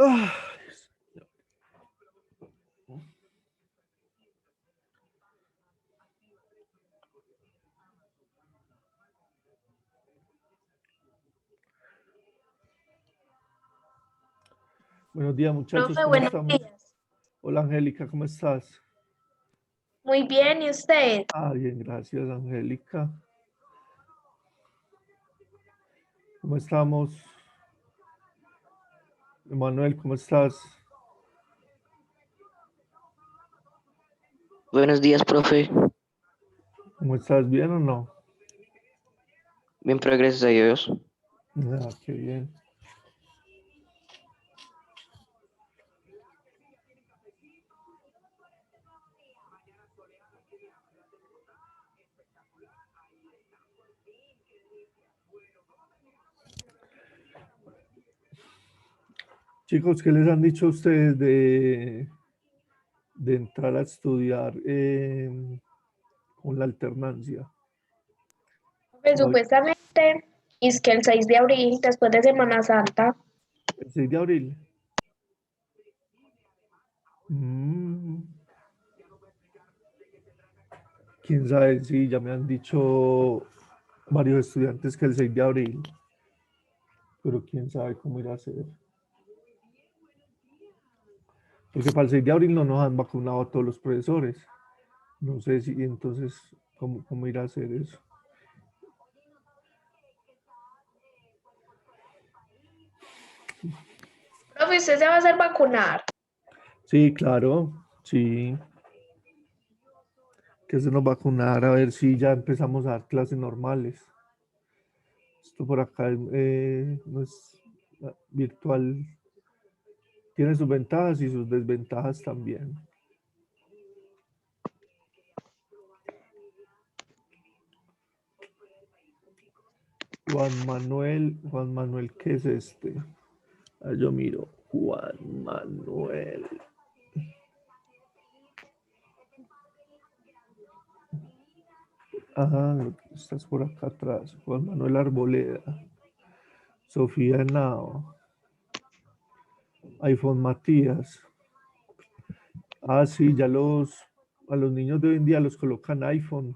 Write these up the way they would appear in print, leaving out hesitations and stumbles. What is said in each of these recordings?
Ah, buenos días, muchachos, Profe, ¿cómo buenos estamos? días. Hola, Angélica, ¿cómo estás? Muy bien, ¿y usted? Bien, gracias, Angélica. ¿Cómo estamos? Emanuel, ¿cómo estás? Buenos días, profe. ¿Cómo estás? ¿Bien o no? Bien, pero gracias a Dios. Qué bien. Chicos, ¿qué les han dicho a ustedes de entrar a estudiar con la alternancia? Pues supuestamente es que el 6 de abril, después de Semana Santa. El 6 de abril. Quién sabe si ya me han dicho varios estudiantes que el 6 de abril, pero quién sabe cómo irá a ser. Porque para el 6 de abril no nos han vacunado a todos los profesores. No sé si entonces cómo irá a ser eso. Profe, ¿usted se va a hacer vacunar? Sí, claro, sí. Que se nos vacunar a ver si ya empezamos a dar clases normales. Esto por acá no es virtual, tiene sus ventajas y sus desventajas también. Juan Manuel, ¿qué es este? Yo miro, Juan Manuel. Estás por acá atrás. Juan Manuel Arboleda. Sofía Henao. iPhone Matías. Sí, a los niños de hoy en día los colocan iPhone.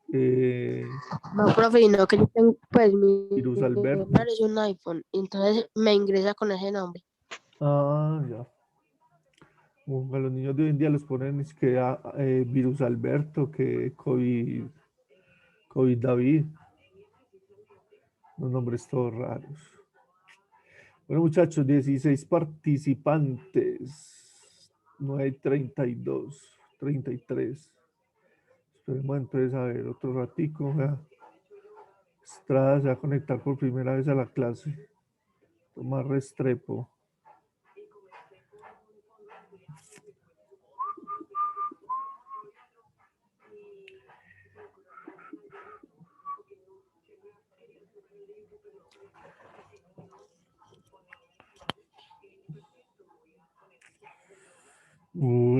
No, profe, y no que yo tengo, pues mi Virus Alberto. celular es un iPhone, entonces me ingresa con ese nombre. Ya. A los niños de hoy en día los ponen es que Virus Alberto, que COVID David. Los nombres todos raros. Bueno, muchachos, 16 participantes. No hay 32, 33. Esperemos entonces a ver otro ratico. Estrada se va a conectar por primera vez a la clase. Tomás Restrepo. Bueno.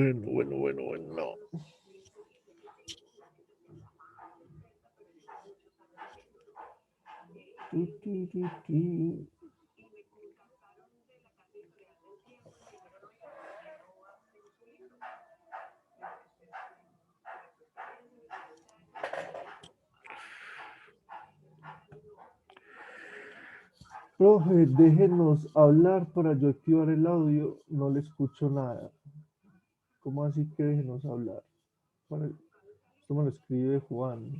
Profe, déjenos hablar para yo activar el audio. No le escucho nada. ¿Cómo así que déjenos hablar? Bueno, esto me lo escribe Juan.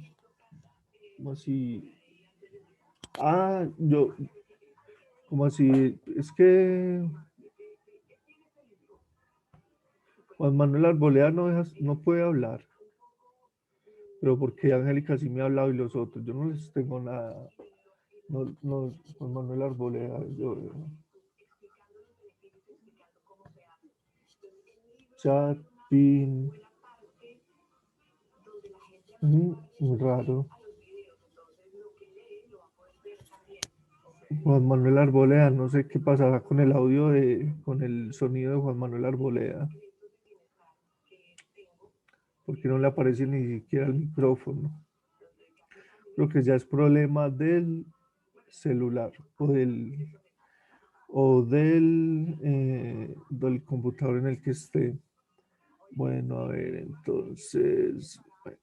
¿Cómo así? ¿Cómo así? Es que Juan Manuel Arboleda no puede hablar. Pero porque Angélica sí me ha hablado y los otros, yo no les tengo nada. No, Juan Manuel Arboleda, chat, pin, muy raro. Juan Manuel Arboleda, no sé qué pasará con el audio con el sonido de Juan Manuel Arboleda. Porque no le aparece ni siquiera el micrófono. Creo que ya es problema del celular o del computador en el que esté. Bueno, a ver, entonces, bueno,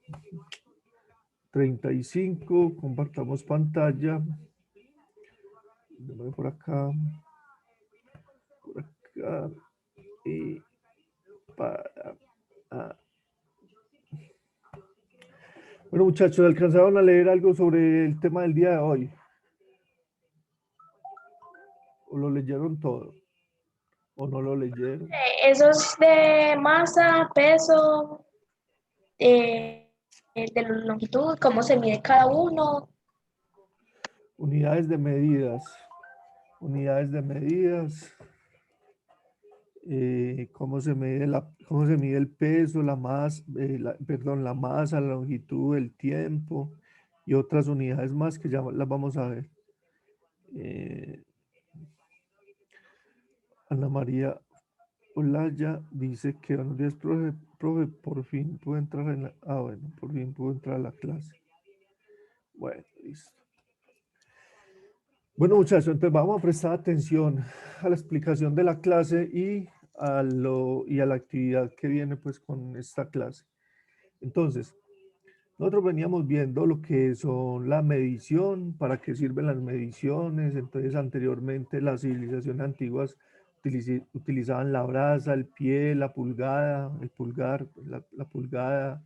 35, compartamos pantalla. Déjame por acá y para... Bueno, muchachos, ¿alcanzaron a leer algo sobre el tema del día de hoy? ¿O lo leyeron todo? ¿O no lo leyeron? Eso es de masa, peso, de la longitud, cómo se mide cada uno. Unidades de medidas. Unidades de medidas. Cómo se mide el peso, la masa, perdón, la masa, la longitud, el tiempo y otras unidades más que ya las vamos a ver. Ana María Olaya dice que buenos días, profe, por fin pude entrar bueno, por fin pude entrar a la clase. Bueno, listo. Bueno, muchachos, entonces vamos a prestar atención a la explicación de la clase y a la actividad que viene pues con esta clase. Entonces, nosotros veníamos viendo lo que son la medición, para qué sirven las mediciones. Entonces, anteriormente las civilizaciones antiguas utilizaban la brasa, el pie, la pulgada, el pulgar, la pulgada,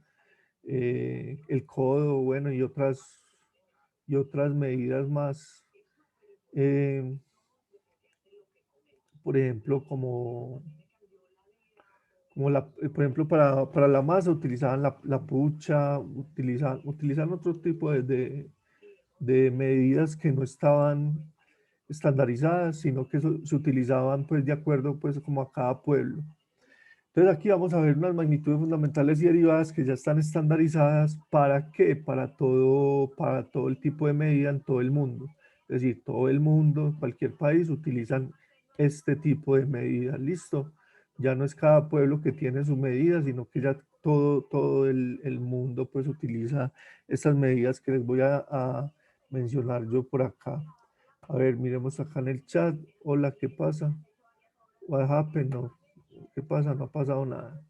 el codo, bueno, y otras medidas más. Por ejemplo, por ejemplo, para la masa utilizaban la pucha, utilizaban otro tipo de medidas que no estaban estandarizadas, sino que se utilizaban pues de acuerdo pues como a cada pueblo. Entonces aquí vamos a ver unas magnitudes fundamentales y derivadas que ya están estandarizadas. ¿Para qué? Para todo el tipo de medida en todo el mundo. Es decir, todo el mundo, cualquier país utilizan este tipo de medidas. ¿Listo? Ya no es cada pueblo que tiene su medida, sino que ya todo el mundo pues utiliza estas medidas que les voy a mencionar yo por acá. A ver, miremos acá en el chat. Hola, ¿qué pasa? What happened? No. ¿Qué pasa? No ha pasado nada.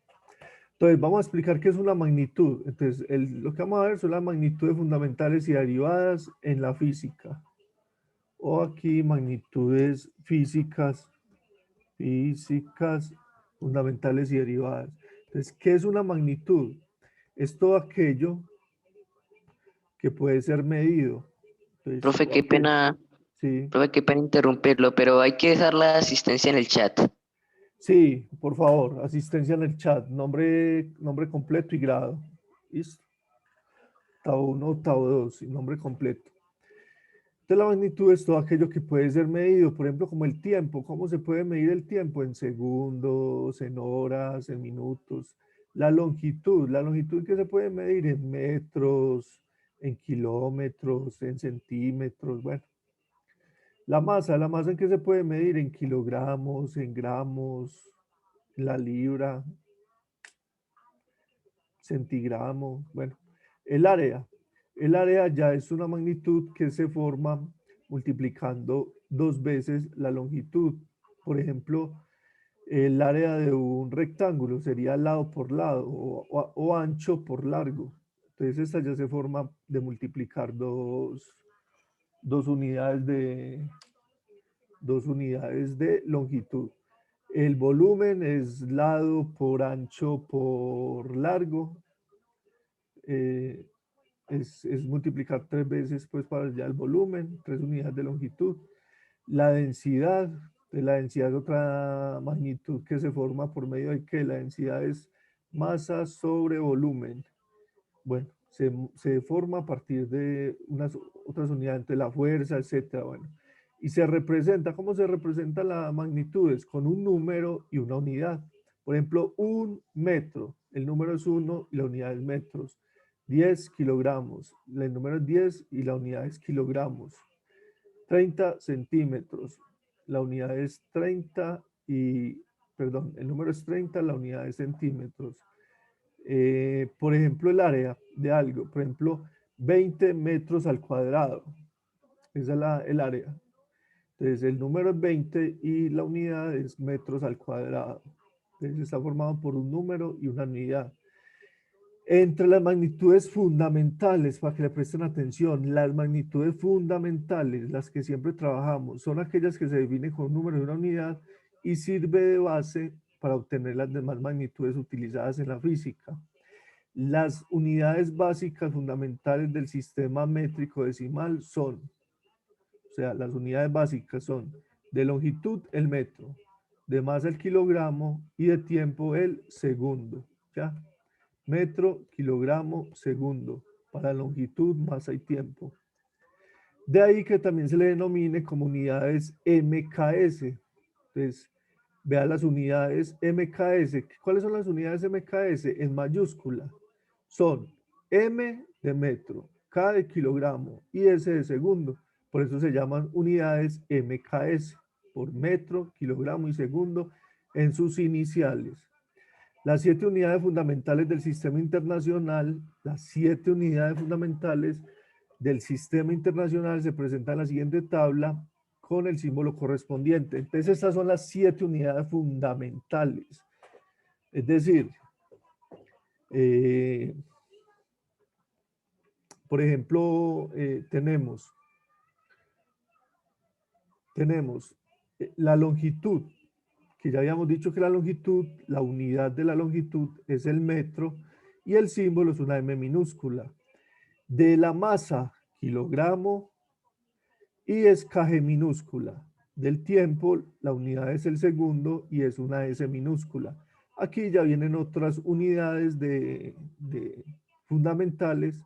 Entonces, vamos a explicar qué es una magnitud. Entonces, lo que vamos a ver son las magnitudes fundamentales y derivadas en la física. O aquí magnitudes físicas fundamentales y derivadas. Entonces, ¿qué es una magnitud? Es todo aquello que puede ser medido. Entonces, Profe, todo aquello, sí. profe, qué pena interrumpirlo, pero hay que dejar la asistencia en el chat. Sí, por favor, asistencia en el chat, nombre completo y grado. ¿Listo? Octavo 1, octavo 2, y nombre completo. Entonces la magnitud es todo aquello que puede ser medido, por ejemplo, como el tiempo. ¿Cómo se puede medir el tiempo? En segundos, en horas, en minutos. La longitud que se puede medir en metros, en kilómetros, en centímetros, bueno. La masa en que se puede medir en kilogramos, en gramos, la libra, centigramo, bueno, el área. El área ya es una magnitud que se forma multiplicando 2 veces la longitud. Por ejemplo, el área de un rectángulo sería lado por lado o ancho por largo. Entonces esta ya se forma de multiplicar dos unidades de longitud. El volumen es lado por ancho por largo. Es multiplicar 3 veces pues para ya el volumen, 3 unidades de longitud. La densidad, la densidad es otra magnitud que se forma por medio de que la densidad es masa sobre volumen. Bueno, se forma a partir de unas otras unidades de la fuerza, etcétera. Bueno, y se representa, ¿cómo se representa la magnitudes? Con un número y una unidad. Por ejemplo, 1 metro, el número es 1 y la unidad es metros. 10 kilogramos, el número es 10 y la unidad es kilogramos. 30 centímetros, la unidad es 30 y, perdón, el número es 30, la unidad es centímetros. Por ejemplo, el área de algo, por ejemplo, 20 metros al cuadrado. Esa es el área. Entonces el número es 20 y la unidad es metros al cuadrado. Entonces está formado por un número y una unidad. Entre las magnitudes fundamentales, para que le presten atención, las magnitudes fundamentales, las que siempre trabajamos, son aquellas que se definen con un número y una unidad y sirve de base para obtener las demás magnitudes utilizadas en la física. Las unidades básicas fundamentales del sistema métrico decimal son, o sea, las unidades básicas son de longitud el metro, de masa el kilogramo y de tiempo el segundo, ¿ya? Metro, kilogramo, segundo, para longitud, masa y tiempo. De ahí que también se le denomine como unidades MKS. Entonces, vea las unidades MKS. ¿Cuáles son las unidades MKS? En mayúscula. Son M de metro, K de kilogramo y S de segundo. Por eso se llaman unidades MKS, por metro, kilogramo y segundo en sus iniciales. Las 7 unidades fundamentales del sistema internacional, las 7 unidades fundamentales del sistema internacional se presentan en la siguiente tabla con el símbolo correspondiente. Entonces estas son las 7 unidades fundamentales. Es decir, por ejemplo, tenemos la longitud, que ya habíamos dicho que la longitud, la unidad de la longitud es el metro y el símbolo es una M minúscula. De la masa, kilogramo y es kg minúscula. Del tiempo, la unidad es el segundo y es una S minúscula. Aquí ya vienen otras unidades de fundamentales,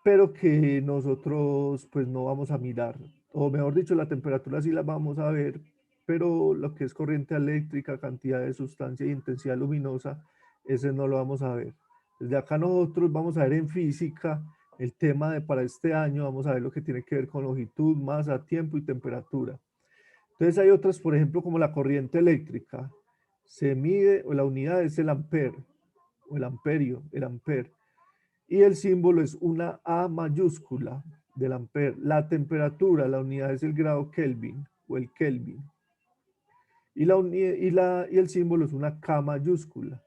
pero que nosotros pues no vamos a mirar. O mejor dicho, la temperatura sí la vamos a ver, pero lo que es corriente eléctrica, cantidad de sustancia y intensidad luminosa, ese no lo vamos a ver. Desde acá nosotros vamos a ver en física el tema de para este año, vamos a ver lo que tiene que ver con longitud, masa, tiempo y temperatura. Entonces hay otras, por ejemplo, como la corriente eléctrica. Se mide, o la unidad es el ampere, o el amperio, el ampere. Y el símbolo es una A mayúscula del ampere. La temperatura, la unidad es el grado Kelvin, o el Kelvin. Y el símbolo es una K mayúscula.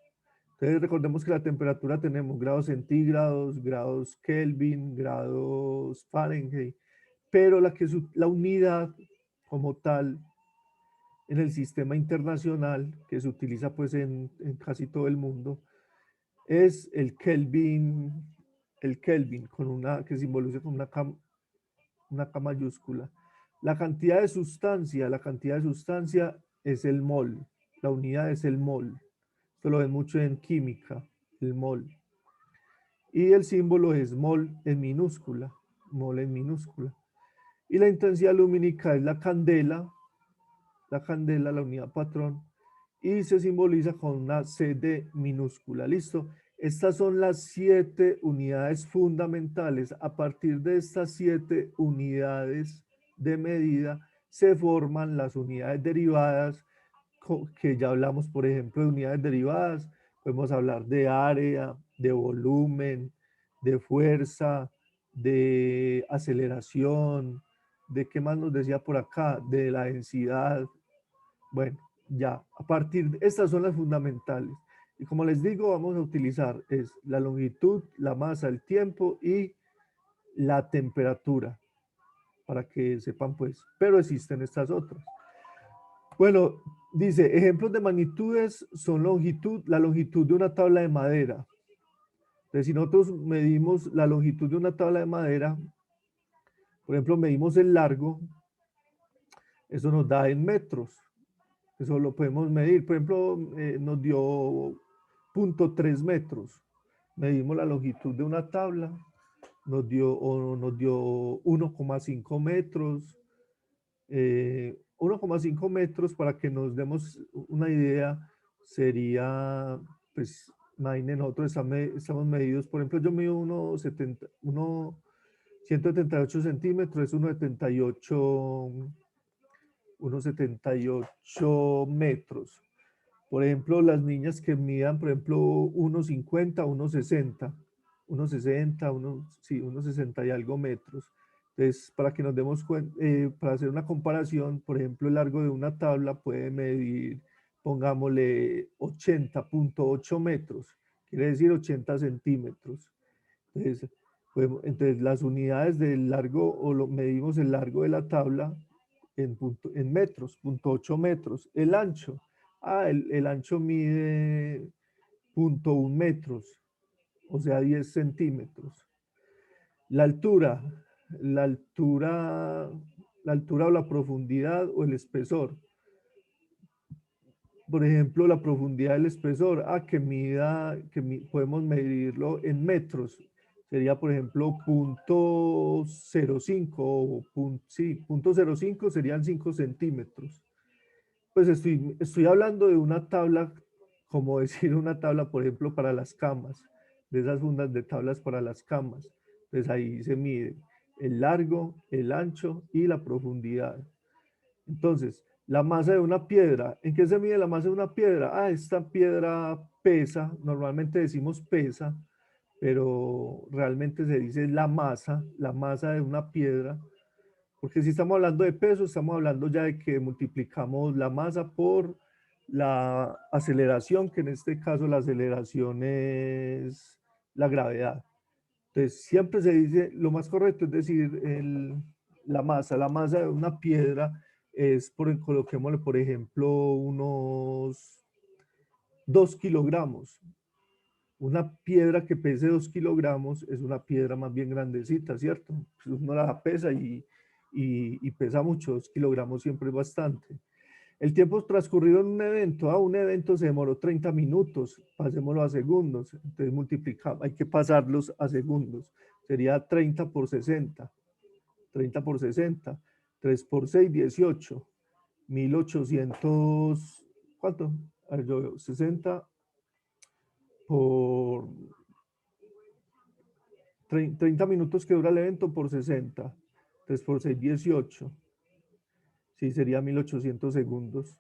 Entonces recordemos que la temperatura tenemos grados centígrados, grados Kelvin, grados Fahrenheit, pero la unidad como tal en el sistema internacional que se utiliza pues en casi todo el mundo es el Kelvin con que simboliza con una K mayúscula. La cantidad de sustancia es el mol, la unidad es el mol. Esto lo ven mucho en química, el mol. Y el símbolo es mol en minúscula, mol en minúscula. Y la intensidad lumínica es la candela, la unidad patrón, y se simboliza con una CD minúscula. ¿Listo? Estas son las 7 unidades fundamentales. A partir de estas 7 unidades de medida se forman las unidades derivadas, que ya hablamos, por ejemplo, de unidades derivadas. Podemos hablar de área, de volumen, de fuerza, de aceleración, de qué más nos decía por acá, de la densidad. Bueno, ya, a partir de estas son las fundamentales. Y como les digo, vamos a utilizar es la longitud, la masa, el tiempo y la temperatura, para que sepan pues, pero existen estas otras. Bueno, dice, ejemplos de magnitudes son la longitud de una tabla de madera. Entonces, si nosotros medimos la longitud de una tabla de madera, por ejemplo, medimos el largo, eso nos da en metros. Eso lo podemos medir. Por ejemplo, nos dio 0.3 metros. Medimos la longitud de una tabla, nos dio 1,5 metros. 1,5 metros, para que nos demos una idea, sería, pues, imaginen, nosotros estamos medidos, por ejemplo, yo mido 178 centímetros, es 1,78 metros. Por ejemplo, las niñas que midan, por ejemplo, 1,50, 1,60, 1,60 y algo metros. Entonces, para que nos demos cuenta, para hacer una comparación, por ejemplo, el largo de una tabla puede medir, pongámosle 80.8 metros, quiere decir 80 centímetros. Entonces, entonces, las unidades del largo, o lo medimos el largo de la tabla en metros, 0.8 metros. El ancho, el ancho mide 0.1 metros, o sea, 10 centímetros. La altura, la altura, la altura o la profundidad o el espesor. Por ejemplo, la profundidad del espesor, podemos medirlo en metros. Sería, por ejemplo, 0.05 o sí, 0.05 serían 5 centímetros. Pues estoy hablando de una tabla, como decir una tabla, por ejemplo, para las camas, de esas fundas de tablas para las camas. Entonces ahí se mide el largo, el ancho y la profundidad. Entonces, la masa de una piedra, ¿en qué se mide la masa de una piedra? Esta piedra pesa, normalmente decimos pesa, pero realmente se dice la masa de una piedra, porque si estamos hablando de peso, estamos hablando ya de que multiplicamos la masa por la aceleración, que en este caso la aceleración es la gravedad. Entonces, siempre se dice, lo más correcto es decir, la masa de una piedra es, coloquémosle, por ejemplo, unos 2 kilogramos. Una piedra que pese 2 kilogramos es una piedra más bien grandecita, ¿cierto? Pues uno la pesa y pesa mucho, 2 kilogramos siempre es bastante. El tiempo transcurrido en un evento se demoró 30 minutos, pasémoslo a segundos, entonces multiplicamos, hay que pasarlos a segundos, sería 30 por 60, 30 por 60, 3 por 6, 18, 1800, ¿cuánto? A ver, yo veo, 60 por 30 minutos que dura el evento por 60, 3 por 6, 18, sí, sería 1800 segundos.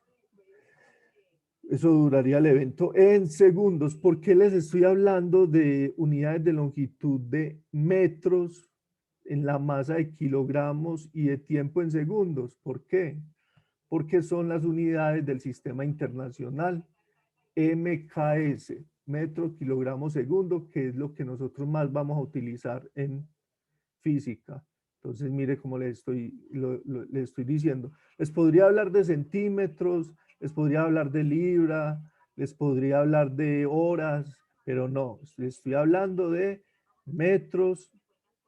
Eso duraría el evento en segundos. ¿Por qué les estoy hablando de unidades de longitud de metros en la masa de kilogramos y de tiempo en segundos? ¿Por qué? Porque son las unidades del sistema internacional MKS, metro, kilogramo, segundo, que es lo que nosotros más vamos a utilizar en física. Entonces, mire cómo le estoy diciendo. Les podría hablar de centímetros, les podría hablar de libra, les podría hablar de horas, pero no, les estoy hablando de metros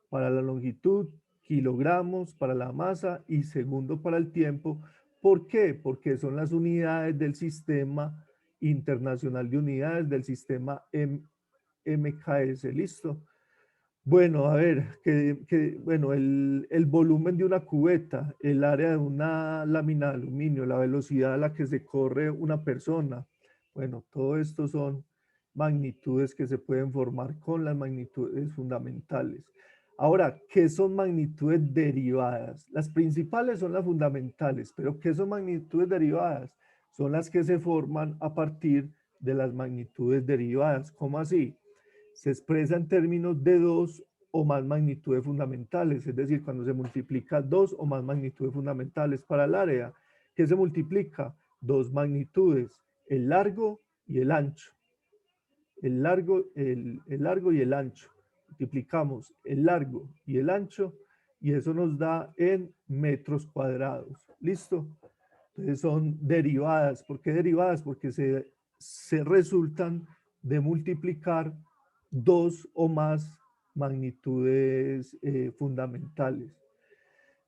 para la longitud, kilogramos para la masa y segundo para el tiempo. ¿Por qué? Porque son las unidades del sistema internacional de unidades del sistema MKS. ¿Listo? Bueno, a ver, bueno, el volumen de una cubeta, el área de una lámina de aluminio, la velocidad a la que se corre una persona. Bueno, todo esto son magnitudes que se pueden formar con las magnitudes fundamentales. Ahora, ¿qué son magnitudes derivadas? Las principales son las fundamentales, pero ¿qué son magnitudes derivadas? Son las que se forman a partir de las magnitudes derivadas. ¿Cómo así? Se expresa en términos de dos o más magnitudes fundamentales, es decir, cuando se multiplica dos o más magnitudes fundamentales para el área. ¿Qué se multiplica? Dos magnitudes, el largo y el ancho. El largo y el ancho. Multiplicamos el largo y el ancho y eso nos da en metros cuadrados. ¿Listo? Entonces son derivadas. ¿Por qué derivadas? Porque se resultan de multiplicar dos o más magnitudes fundamentales.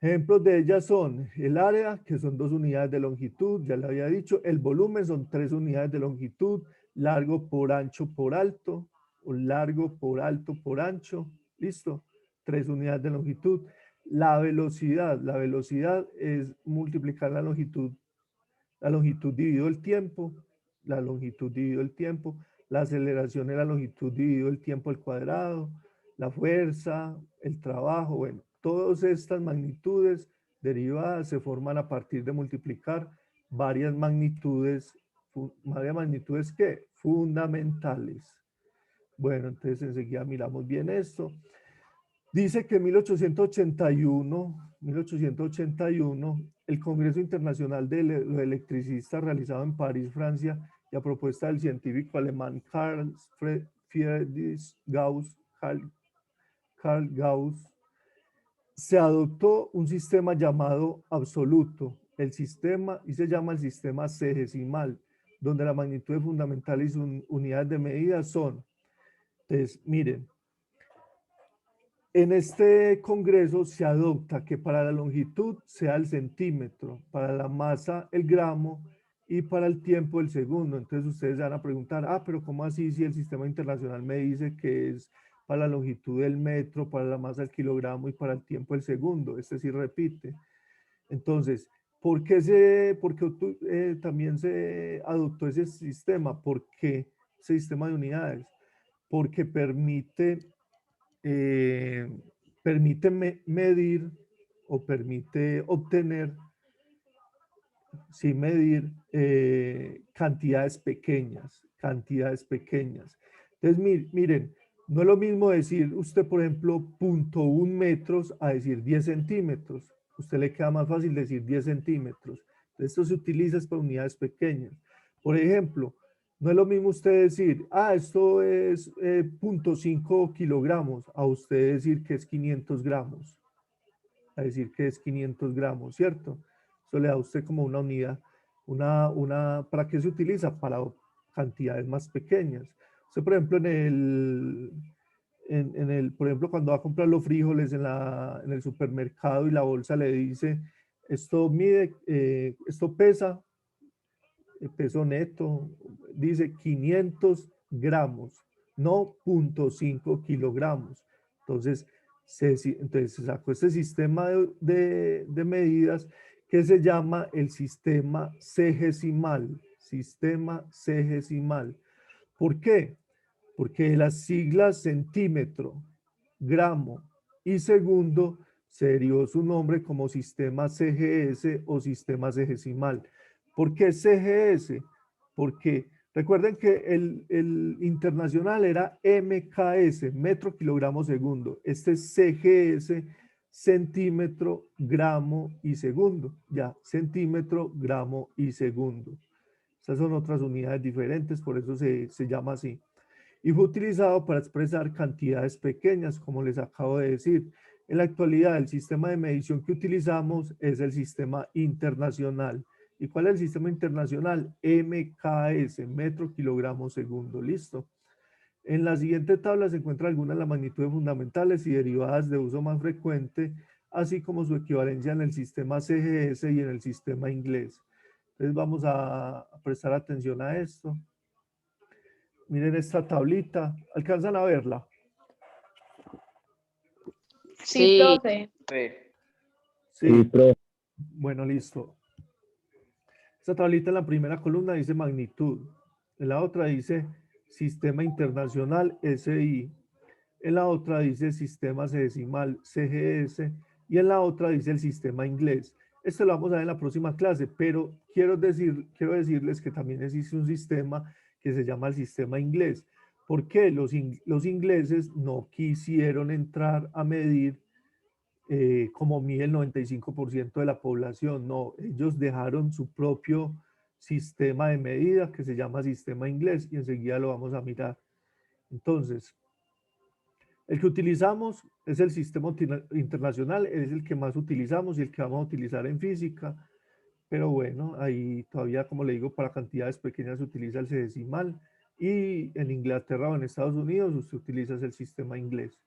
Ejemplos de ellas son el área, que son 2 unidades de longitud, ya le había dicho. El volumen son 3 unidades de longitud, largo por ancho por alto, o largo por alto por ancho, listo, 3 unidades de longitud. La velocidad es multiplicar la longitud dividido el tiempo, la longitud dividido el tiempo, la aceleración es la longitud dividido el tiempo al cuadrado, la fuerza, el trabajo, bueno, todas estas magnitudes derivadas se forman a partir de multiplicar varias magnitudes ¿qué? Fundamentales. Bueno, entonces enseguida miramos bien esto. Dice que en 1881, el Congreso Internacional de Electricistas realizado en París, Francia, y a propuesta del científico alemán Friedrich Gauss, Carl Gauss, se adoptó un sistema llamado absoluto, el sistema, y se llama el sistema sexagesimal, donde la magnitud fundamental y sus unidades de medida son, entonces, miren, en este congreso se adopta que para la longitud sea el centímetro, para la masa el gramo y para el tiempo el segundo. Entonces ustedes van a preguntar, pero ¿cómo así si el sistema internacional me dice que es para la longitud del metro, para la masa el kilogramo y para el tiempo el segundo? Este sí repite. Entonces, ¿por qué también se adoptó ese sistema? ¿Por qué ese sistema de unidades? Porque permite medir o permite obtener, sin medir, cantidades pequeñas. Entonces, miren, no es lo mismo decir usted, por ejemplo, 0.1 metros a decir 10 centímetros. A usted le queda más fácil decir 10 centímetros. Esto se utiliza para unidades pequeñas. Por ejemplo, no es lo mismo usted decir, esto es 0.5 kilogramos, a usted decir que es 500 gramos. A decir que es 500 gramos, ¿cierto? Eso le da a usted como una unidad. ¿Para qué se utiliza? Para cantidades más pequeñas. Usted, por ejemplo, por ejemplo, cuando va a comprar los frijoles en el supermercado y la bolsa le dice, esto pesa, el peso neto, dice 500 gramos, no 0.5 kilogramos. Entonces se sacó este sistema de medidas que se llama el sistema sexagesimal. ¿Por qué? Porque las siglas centímetro, gramo y segundo se derivó su nombre como sistema CGS o sistema sexagesimal. ¿Por qué CGS? Porque recuerden que el internacional era MKS, metro, kilogramo, segundo. Este es CGS, centímetro, gramo y segundo. Ya, centímetro, gramo y segundo. Estas son otras unidades diferentes, por eso se llama así. Y fue utilizado para expresar cantidades pequeñas, como les acabo de decir. En la actualidad, el sistema de medición que utilizamos es el sistema internacional. ¿Y cuál es el sistema internacional? MKS, metro, kilogramo, segundo. Listo. En la siguiente tabla se encuentran algunas de las magnitudes fundamentales y derivadas de uso más frecuente, así como su equivalencia en el sistema CGS y en el sistema inglés. Entonces vamos a prestar atención a esto. Miren esta tablita. ¿Alcanzan a verla? Sí, Sí, profe. Sí. Bueno, listo. Esta tablita en la primera columna dice magnitud. En la otra dice Sistema Internacional SI. En la otra dice Sistema Sexagesimal CGS. Y en la otra dice el sistema inglés. Esto lo vamos a ver en la próxima clase, pero quiero decirles que también existe un sistema que se llama el sistema inglés. ¿Por qué? Los ingleses no quisieron entrar a medir como mide el 95% de la población. No, ellos dejaron su propio sistema de medida que se llama sistema inglés y enseguida lo vamos a mirar. Entonces, el que utilizamos es el sistema internacional, es el que más utilizamos y el que vamos a utilizar en física. Pero bueno, ahí todavía, como le digo, para cantidades pequeñas se utiliza el sexagesimal y en Inglaterra o en Estados Unidos usted utiliza el sistema inglés.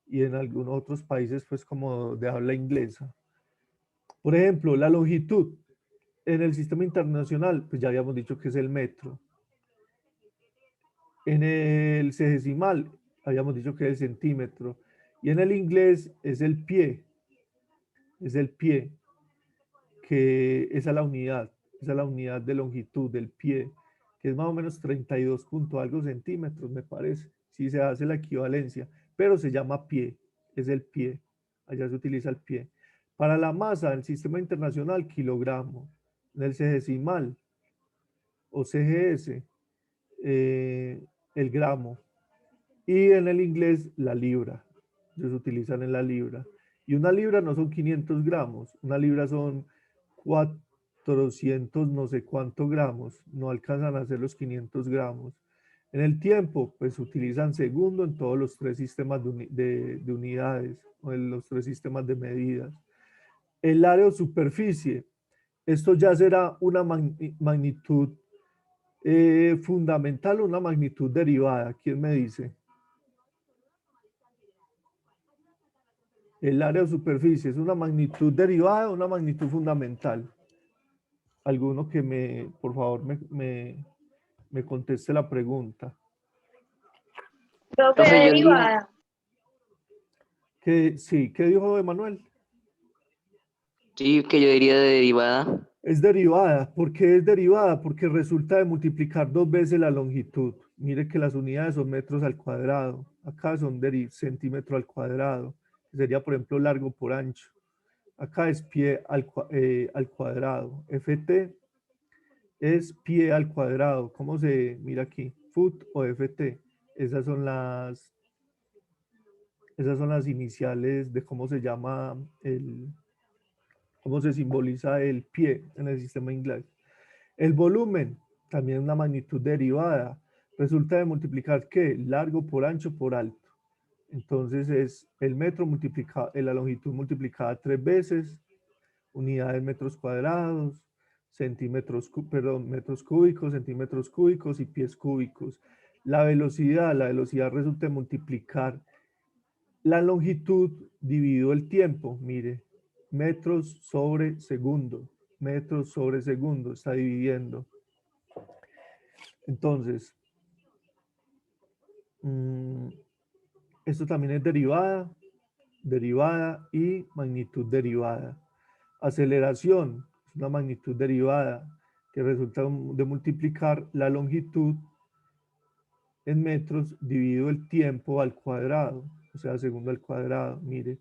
Y en algunos otros países, pues como de habla inglesa. Por ejemplo, la longitud en el sistema internacional, pues ya habíamos dicho que es el metro. En el sexagesimal, habíamos dicho que es el centímetro. Y en el inglés es el pie. Es el pie, que esa es la unidad de longitud del pie, que es más o menos 32 punto algo centímetros, me parece. Si se hace la equivalencia, pero se llama pie, es el pie. Allá se utiliza el pie. Para la masa del sistema internacional, kilogramo. En el sexagesimal o CGS, el gramo. Y en el inglés, la libra. Ellos utilizan en la libra. Y una libra no son 500 gramos, una libra son 400 no sé cuántos gramos, no alcanzan a ser los 500 gramos. En el tiempo, pues utilizan segundo en todos los tres sistemas de unidades, o en los tres sistemas de medidas. El área o superficie, esto ya será una magnitud fundamental o una magnitud derivada. ¿Quién me dice? El área o superficie, ¿es una magnitud derivada o una magnitud fundamental? Alguno que por favor, me conteste la pregunta. Profe, Profe, yo digo, derivada. Sí, ¿qué dijo Emanuel? sí, que yo diría de derivada. Es derivada. ¿Por qué es derivada? Porque resulta de multiplicar dos veces la longitud. Mire que las unidades son metros al cuadrado. Acá son centímetro al cuadrado. Sería, por ejemplo, largo por ancho. Acá es pie al cuadrado. FT es pie al cuadrado. ¿Cómo se mira aquí? Foot o FT. Esas son las iniciales de cómo se llama cómo se simboliza el pie en el sistema inglés. El volumen, también una magnitud derivada, resulta de multiplicar ¿qué? Largo por ancho por alto. Entonces es el metro multiplicado, la longitud multiplicada 3 veces, unidades metros cuadrados, metros cúbicos, centímetros cúbicos y pies cúbicos. La velocidad resulta de multiplicar la longitud dividido el tiempo, mire, metros sobre segundo, está dividiendo. Entonces, esto también es derivada y magnitud derivada. Aceleración, es una magnitud derivada que resulta de multiplicar la longitud en metros dividido el tiempo al cuadrado, o sea, segundo al cuadrado, mire.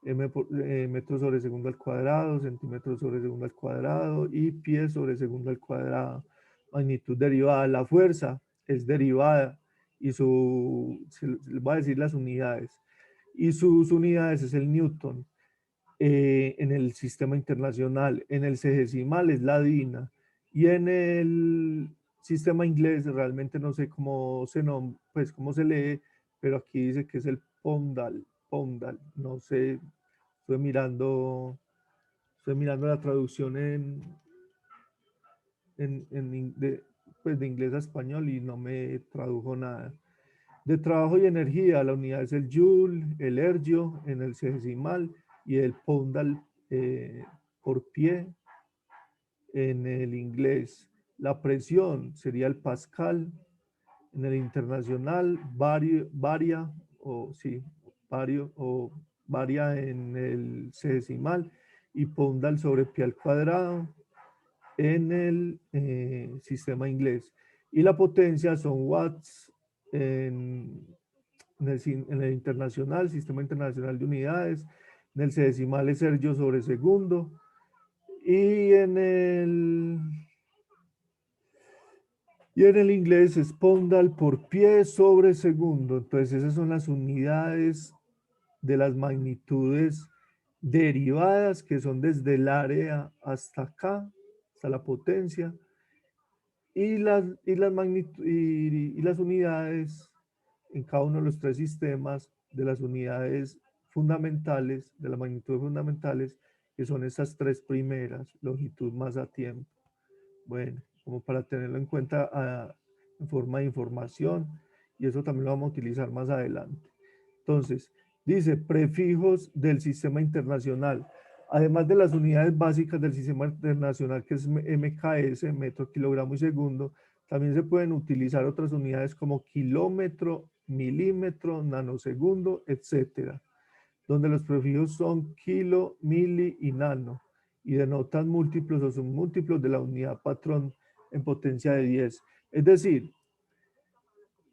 Metros sobre segundo al cuadrado, centímetros sobre segundo al cuadrado y pies sobre segundo al cuadrado. Magnitud derivada. La fuerza es derivada y se les va a decir las unidades. Y sus unidades es el Newton. En el sistema internacional, en el sexagesimal es la DINA y en el sistema inglés realmente no sé cómo pues cómo se lee, pero aquí dice que es el Poundal, no sé, estoy mirando la traducción pues de inglés a español y no me tradujo nada. De trabajo y energía, la unidad es el joule, el ergio en el sexagesimal y el poundal por pie en el inglés. La presión sería el pascal. En el internacional varia en el sexagesimal y poundal sobre pie al cuadrado en el sistema inglés. Y la potencia son watts en el internacional, sistema internacional de unidades. En el sexagesimal es ergio sobre segundo. Y en el inglés es poundal por pie sobre segundo. Entonces esas son las unidades de las magnitudes derivadas que son desde el área hasta acá, hasta la potencia. Y las unidades en cada uno de los tres sistemas de las unidades fundamentales, de las magnitudes fundamentales, que son estas tres primeras, longitud, masa, tiempo. Bueno, como para tenerlo en cuenta en forma de información, y eso también lo vamos a utilizar más adelante. Entonces, dice prefijos del sistema internacional. Además de las unidades básicas del sistema internacional, que es MKS, metro, kilogramo y segundo, también se pueden utilizar otras unidades como kilómetro, milímetro, nanosegundo, etcétera, donde los prefijos son kilo, mili y nano, y denotan múltiplos o submúltiplos de la unidad patrón en potencia de 10. Es decir,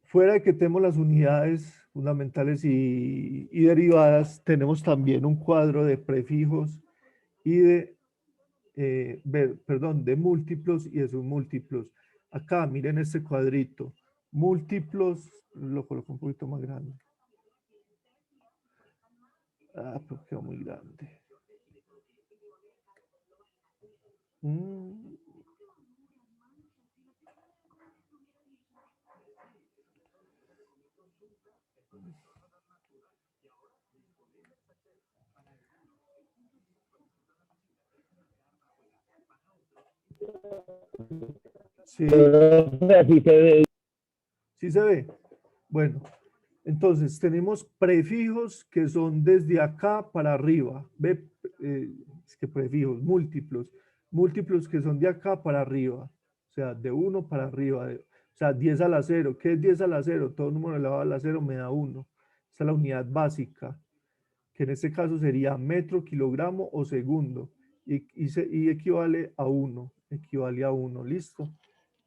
fuera de que tenemos las unidades fundamentales y derivadas, tenemos también un cuadro de prefijos y de múltiplos y de submúltiplos. Acá, miren este cuadrito. Múltiplos, lo coloco un poquito más grande. Ah, pero quedó muy grande. Sí, Así se ve. sí se ve. Bueno, entonces tenemos prefijos que son desde acá para arriba. Ve, es que prefijos, múltiplos. Múltiplos que son de acá para arriba. O sea, de 1 para arriba. O sea, 10 a la 0. ¿Qué es 10 a la 0? Todo número elevado a la 0 me da 1. Esa es la unidad básica, que en este caso sería metro, kilogramo o segundo. Y equivale a 1. Equivale a 1. ¿Listo?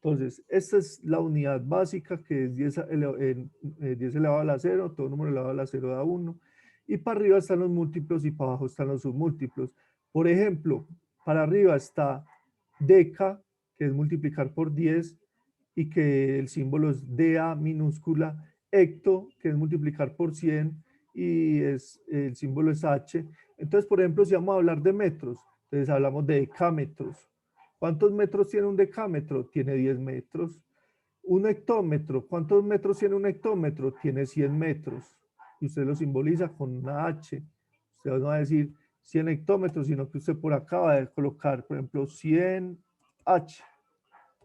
Entonces, esta es la unidad básica, que es 10 elevado a la 0, todo número elevado a la 0 da 1. Y para arriba están los múltiplos y para abajo están los submúltiplos. Por ejemplo, para arriba está deca, que es multiplicar por 10, y que el símbolo es DA minúscula, hecto, que es multiplicar por 100, y el símbolo es H. Entonces, por ejemplo, si vamos a hablar de metros, entonces hablamos de decámetros. ¿Cuántos metros tiene un decámetro? Tiene 10 metros. Un hectómetro, ¿cuántos metros tiene un hectómetro? Tiene 100 metros. Y usted lo simboliza con una H. Usted no va a decir 100 hectómetros, sino que usted por acá va a colocar, por ejemplo, 100H.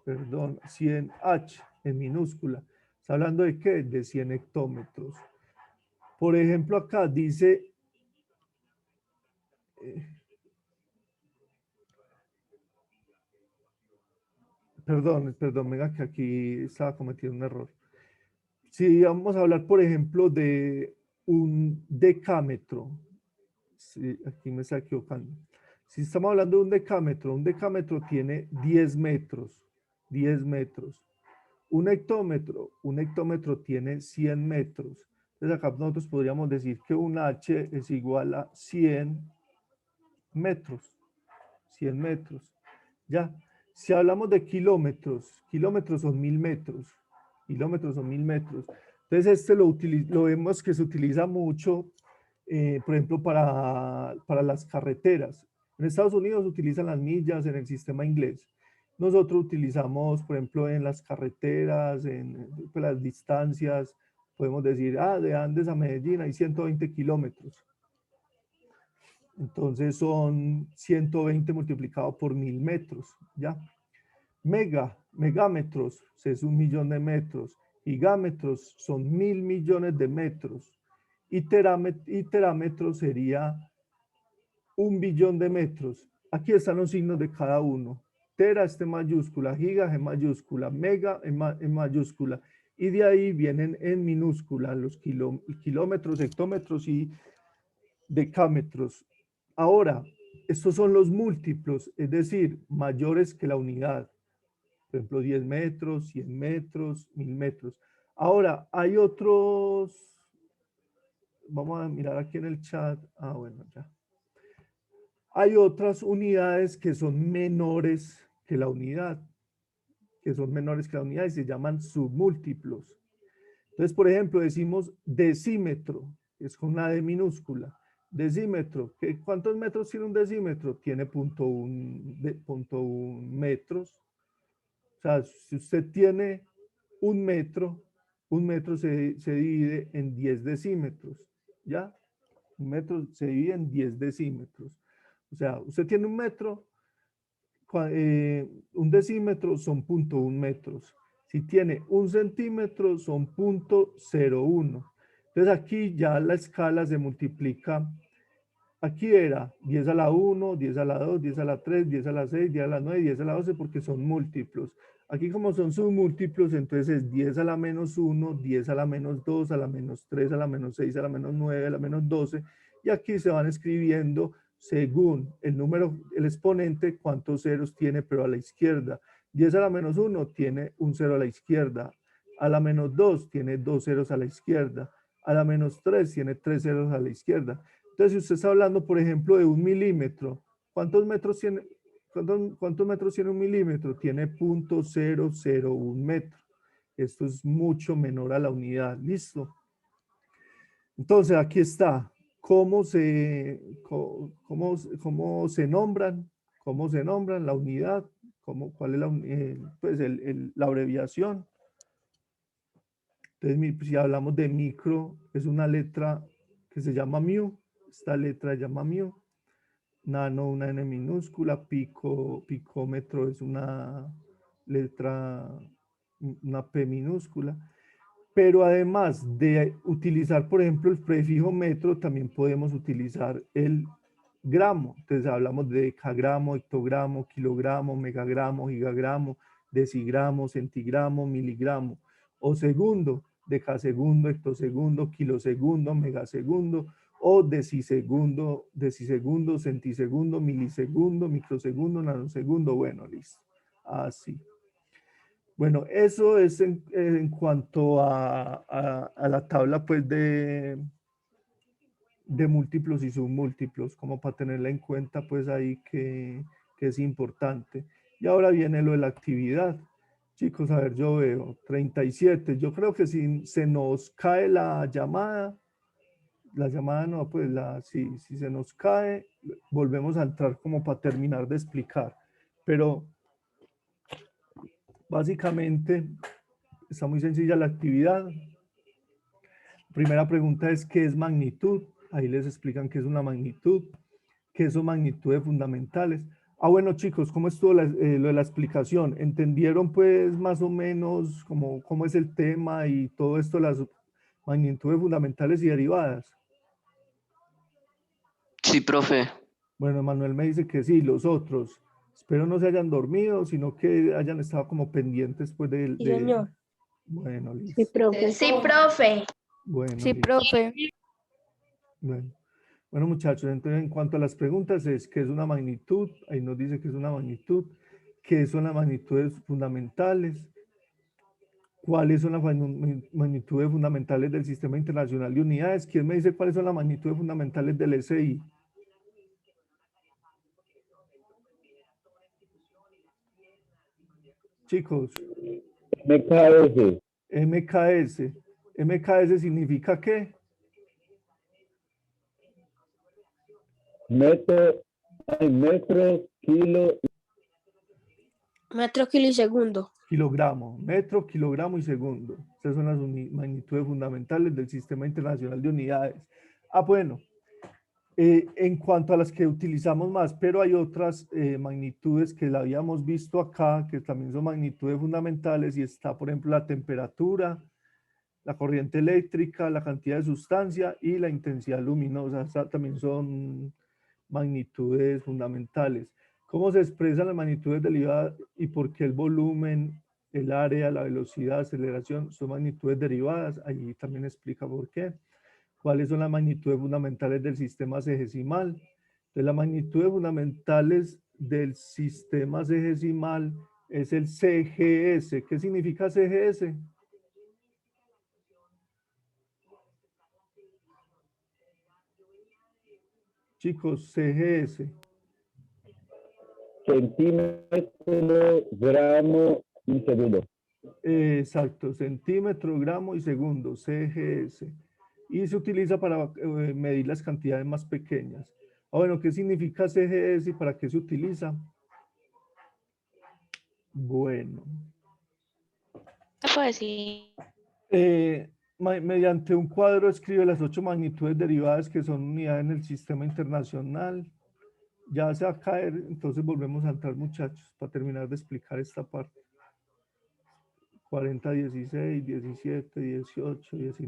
Perdón, 100H en minúscula. ¿Está hablando de qué? De 100 hectómetros. Por ejemplo, acá dice... Perdón, venga, que aquí estaba cometiendo un error. Si vamos a hablar, por ejemplo, de un decámetro, sí, aquí me está equivocando. Si estamos hablando de un decámetro tiene 10 metros, 10 metros. Un hectómetro tiene 100 metros. Entonces acá nosotros podríamos decir que un H es igual a 100 metros, 100 metros. Ya, si hablamos de kilómetros, kilómetros son 1000 metros, kilómetros son 1000 metros. Entonces este lo vemos que se utiliza mucho, por ejemplo, para las carreteras. En Estados Unidos utilizan las millas en el sistema inglés. Nosotros utilizamos, por ejemplo, en las carreteras, en pues, las distancias, podemos decir, de Andes a Medellín hay 120 kilómetros. Entonces son 120 multiplicado por 1000 metros, ¿ya? Megámetros es 1.000.000 de metros. Gigámetros son 1000 millones de metros. Y terámetros sería 1.000.000.000 de metros. Aquí están los signos de cada uno. Tera es en mayúscula, giga en mayúscula, mega en mayúscula. Y de ahí vienen en minúscula los kilómetros, hectómetros y decámetros. Ahora, estos son los múltiplos, es decir, mayores que la unidad. Por ejemplo, 10 metros, 100 metros, 1000 metros. Ahora, hay otros, vamos a mirar aquí en el chat. Bueno, ya. Hay otras unidades que son menores que la unidad, y se llaman submúltiplos. Entonces, por ejemplo, decimos decímetro, que es con una D minúscula. Decímetro, ¿cuántos metros tiene un decímetro? Tiene 0.1 metros. O sea, si usted tiene un metro se divide en 10 decímetros, ¿ya? Un metro se divide en 10 decímetros. O sea, usted tiene un metro, un decímetro son 0.1 metros. Si tiene un centímetro son 0.01. Entonces aquí ya la escala se multiplica. Aquí era 10 a la 1, 10 a la 2, 10 a la 3, 10 a la 6, 10 a la 9, 10 a la 12 porque son múltiplos. Aquí como son submúltiplos, entonces es 10 a la menos 1, 10 a la menos 2, a la menos 3, a la menos 6, a la menos 9, a la menos 12. Y aquí se van escribiendo según el número, el exponente, cuántos ceros tiene, pero a la izquierda. 10 a la menos 1 tiene un cero a la izquierda. A la menos 2 tiene 2 ceros a la izquierda. A la menos 3 tiene 3 ceros a la izquierda. Entonces, si usted está hablando, por ejemplo, de 1 milímetro, ¿cuántos metros tiene un milímetro? Tiene 0.001 metro. Esto es mucho menor a la unidad. ¿Listo? Entonces, aquí está. cómo se nombran, la unidad, cuál es pues la abreviación. Entonces, si hablamos de micro, es una letra que se llama mu, esta letra se llama mu. Nano, una N minúscula, picómetro es una letra, una P minúscula. Pero además de utilizar, por ejemplo, el prefijo metro, también podemos utilizar el gramo. Entonces hablamos de decagramo, hectogramo, kilogramo, megagramo, gigagramo, decigramo, centigramo, miligramo. O segundo, decasegundo, hectosegundo, kilosegundo, megasegundo, o decisegundo, centisegundo, milisegundo, microsegundo, nanosegundo. Bueno, listo. Así. Bueno, eso es en cuanto a la tabla pues de múltiplos y submúltiplos, como para tenerla en cuenta pues ahí que es importante. Y ahora viene lo de la actividad. Chicos, a ver, yo veo 37. Yo creo que si se nos cae la llamada no, pues si se nos cae, volvemos a entrar como para terminar de explicar. Pero básicamente está muy sencilla la actividad. Primera pregunta es ¿qué es magnitud? Ahí les explican qué es una magnitud, qué son magnitudes fundamentales. Bueno, chicos, ¿cómo estuvo lo de la explicación? ¿Entendieron pues más o menos cómo es el tema y todo esto, las magnitudes fundamentales y derivadas? Sí, profe. Bueno, Manuel me dice que sí, los otros. Espero no se hayan dormido, sino que hayan estado como pendientes pues Sí, señor. Bueno, listo. Sí, profe. Sí, profe. Bueno, Sí, listo. profe. Bueno, muchachos, entonces en cuanto a las preguntas es ¿qué es una magnitud? Ahí nos dice que es una magnitud. ¿Qué son las magnitudes fundamentales? ¿Cuáles son las magnitudes fundamentales del Sistema Internacional de Unidades? ¿Quién me dice cuáles son las magnitudes fundamentales del SI? Chicos. MKS. MKS. ¿MKS significa qué? Metro, kilo. Metro, kilo y segundo. Kilogramo, metro, kilogramo y segundo. Estas son las magnitudes fundamentales del Sistema Internacional de Unidades. Bueno, en cuanto a las que utilizamos más, pero hay otras magnitudes que la habíamos visto acá, que también son magnitudes fundamentales, y está, por ejemplo, la temperatura, la corriente eléctrica, la cantidad de sustancia y la intensidad luminosa. Estas también son magnitudes fundamentales. ¿Cómo se expresan las magnitudes derivadas y por qué el volumen, el área, la velocidad, aceleración son magnitudes derivadas? Allí también explica por qué. ¿Cuáles son las magnitudes fundamentales del sistema sexagesimal? Entonces, las magnitudes fundamentales del sistema sexagesimal es el CGS. ¿Qué significa CGS? Chicos, CGS. Centímetro, gramo y segundo. Exacto, centímetro, gramo y segundo, CGS. Y se utiliza para medir las cantidades más pequeñas. Bueno, ¿qué significa CGS y para qué se utiliza? Bueno. Pues sí. Mediante un cuadro escribe las 8 magnitudes derivadas que son unidades en el sistema internacional. Ya se va a caer, entonces volvemos a entrar, muchachos, para terminar de explicar esta parte. 40, 16, 17, 18, 19.